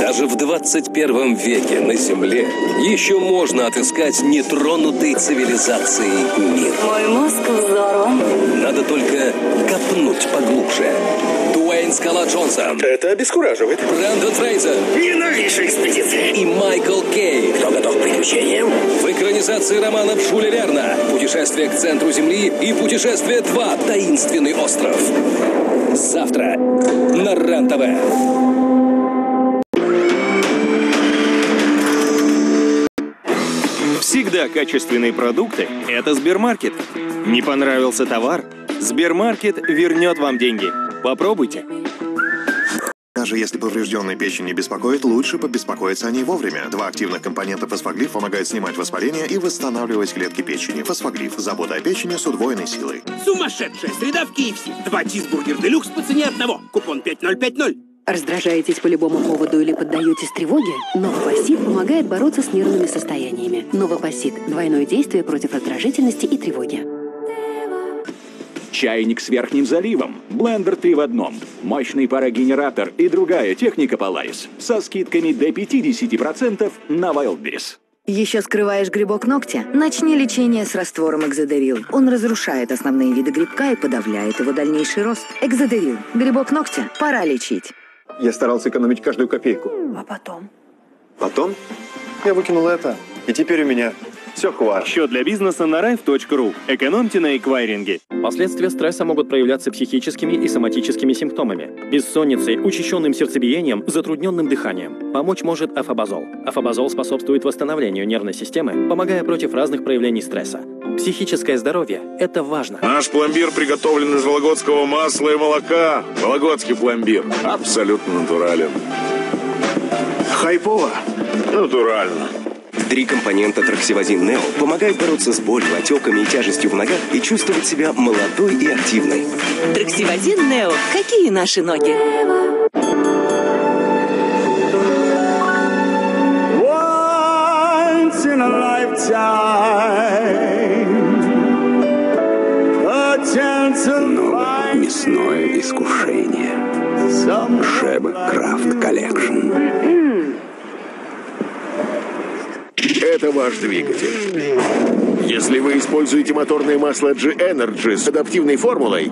Даже в 21 веке на Земле еще можно отыскать нетронутый цивилизацией мир. Мой мозг взорван. Надо только копнуть поглубже. Дуэйн «Скала» Джонсон. Это обескураживает. Брендон Фрейзер. Ненавижу экспедиции. И Майкл Кейн. Кто готов к приключениям? В экранизации романов Жюля Верна «Путешествие к центру Земли» и «Путешествие 2. Таинственный остров». Завтра на РЕН-ТВ. Всегда качественные продукты – это Сбермаркет. Не понравился товар? Сбермаркет вернет вам деньги. Попробуйте. Даже если поврежденная печень не беспокоит, лучше побеспокоиться о ней вовремя. 2 активных компонента фосфоглиф помогают снимать воспаление и восстанавливать клетки печени. Фосфоглиф – забота о печени с удвоенной силой. Сумасшедшая среда в KFC. 2 чизбургер делюкс по цене одного. Купон 5050. Раздражаетесь по любому поводу или поддаетесь тревоге? Новопассит помогает бороться с нервными состояниями. Новопассит – двойное действие против раздражительности и тревоги. Чайник с верхним заливом, блендер 3 в 1, мощный парогенератор и другая техника Polaris со скидками до 50% на Wildberries. Еще скрываешь грибок ногтя? Начни лечение с раствором Экзодерил. Он разрушает основные виды грибка и подавляет его дальнейший рост. Экзодерил. Грибок ногтя. Пора лечить. Я старался экономить каждую копейку. А потом? Потом я выкинул это. И теперь у меня все хватит. Счет для бизнеса на rife.ru. Экономьте на эквайринге. Последствия стресса могут проявляться психическими и соматическими симптомами. Бессонницей, учащенным сердцебиением, затрудненным дыханием. Помочь может афобазол. Афобазол способствует восстановлению нервной системы, помогая против разных проявлений стресса. Психическое здоровье – это важно. Наш пломбир приготовлен из вологодского масла и молока. Вологодский пломбир. Абсолютно натурален. Хайпово? Натурально. 3 компонента Траксивазин Нео помогают бороться с болью, отеками и тяжестью в ногах и чувствовать себя молодой и активной. Траксивазин Нео. Какие наши ноги? Once in a lifetime, a chance of новое мясное искушение. Шеба Крафт Коллекшн. Это ваш двигатель. Если вы используете моторное масло G-Energy с адаптивной формулой,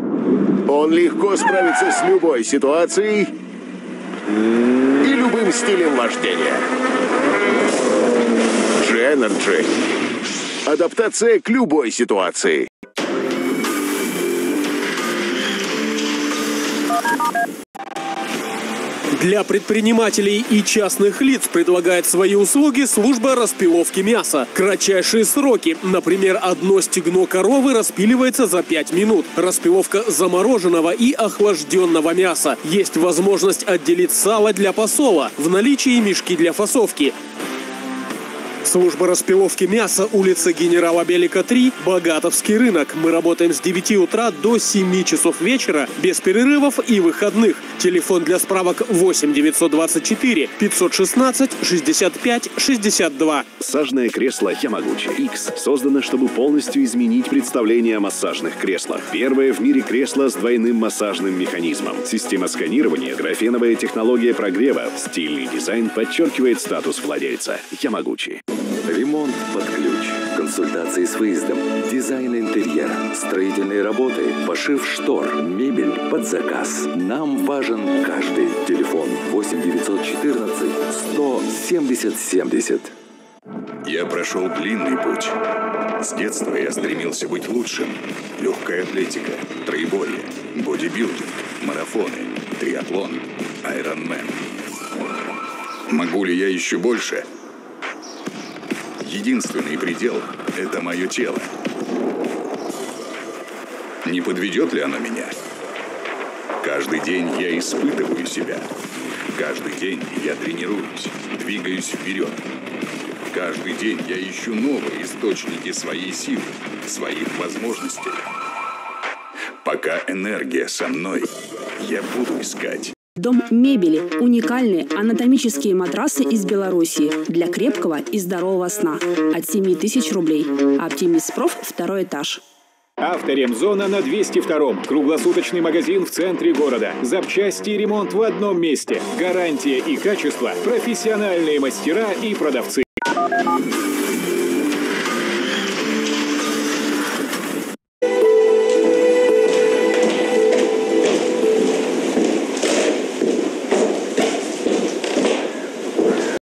он легко справится с любой ситуацией и любым стилем вождения. G-Energy. Адаптация к любой ситуации. Для предпринимателей и частных лиц предлагает свои услуги служба распиловки мяса. Кратчайшие сроки. Например, одно стегно коровы распиливается за 5 минут. Распиловка замороженного и охлажденного мяса. Есть возможность отделить сало для посола. В наличии мешки для фасовки. Служба распиловки мяса, улица Генерала Белика, 3, Богатовский рынок. Мы работаем с 9 утра до 7 часов вечера, без перерывов и выходных. Телефон для справок 8 924 516 65 62. Массажное кресло Ямагучи X создано, чтобы полностью изменить представление о массажных креслах. Первое в мире кресло с двойным массажным механизмом. Система сканирования, графеновая технология прогрева. Стильный дизайн подчеркивает статус владельца. Ямагучи. Ремонт под ключ. Консультации с выездом. Дизайн интерьера. Строительные работы. Пошив штор. Мебель под заказ. Нам важен каждый. Телефон 8 914 170 70. Я прошел длинный путь. С детства я стремился быть лучшим. Легкая атлетика, троеборье, бодибилдинг, марафоны, триатлон, айронмен. Могу ли я еще больше? Единственный предел – это мое тело. Не подведет ли оно меня? Каждый день я испытываю себя. Каждый день я тренируюсь, двигаюсь вперед. Каждый день я ищу новые источники своей силы, своих возможностей. Пока энергия со мной, я буду искать. Дом мебели. Уникальные анатомические матрасы из Белоруссии для крепкого и здорового сна. От 7 000 рублей. Оптимист Проф, 2 этаж. Авторемзона на 202-м. Круглосуточный магазин в центре города. Запчасти и ремонт в одном месте. Гарантия и качество, профессиональные мастера и продавцы.